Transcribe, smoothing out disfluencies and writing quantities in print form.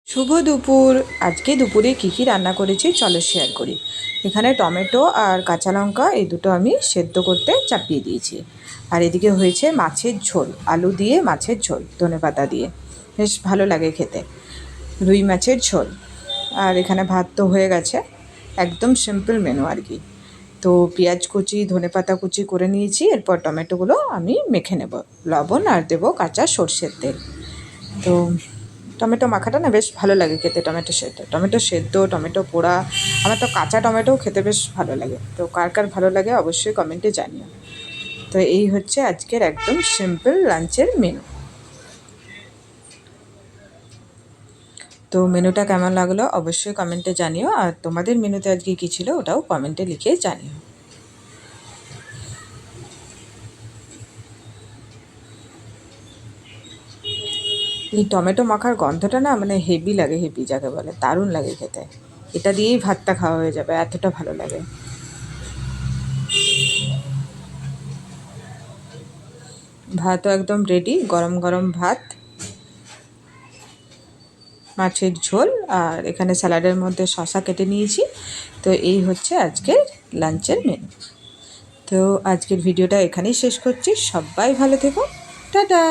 শুভ দুপুর। আজকে দুপুরে কী কী রান্না করেছি চলো শেয়ার করি। এখানে টমেটো আর কাঁচা লঙ্কা এই দুটো আমি সেদ্ধ করতে চাপিয়ে দিয়েছি। আর এদিকে হয়েছে মাছের ঝোল, আলু দিয়ে মাছের ঝোল ধনেপাতা দিয়ে, বেশ ভালো লাগে খেতে, রুই মাছের ঝোল। আর এখানে ভাত তো হয়ে গেছে, একদম সিম্পল মেনু আর কি। তো পেঁয়াজ কুচি ধনেপাতা কুচি করে নিয়েছি, এরপর টমেটোগুলো আমি মেখে নেব, লবণ আর দেবো কাঁচা সর্ষের তেল। তো টমেটো মাখাটা না বেশ ভালো লাগে খেতে, টমেটো সেদ্ধ টমেটো পোড়া, আমার তো কাঁচা টমেটোও খেতে বেশ ভালো লাগে। তো কার কার ভালো লাগে অবশ্যই কমেন্টে জানিও। তো এই হচ্ছে আজকের একদম সিম্পল লাঞ্চের মেনু। তো মেনুটা কেমন লাগলো অবশ্যই কমেন্টে জানিও, আর তোমাদের মেনুতে আজকে কী ছিল ওটাও কমেন্টে লিখে জানিও। এই টমেটো মাখার গন্ধটা না মানে হেভি লাগে, হেভি যাকে বলে, দারুণ লাগে খেতে। এটা দিয়েই ভাতটা খাওয়া হয়ে যাবে, এতটা ভালো লাগে। ভাতও একদম রেডি, গরম গরম ভাত, মাছের ঝোল, আর এখানে স্যালাডের মধ্যে শসা কেটে নিয়েছি। তো এই হচ্ছে আজকের লাঞ্চের মেনু। তো আজকের ভিডিওটা এখানেই শেষ করছি। সবাই ভালো থেকো, টাটা।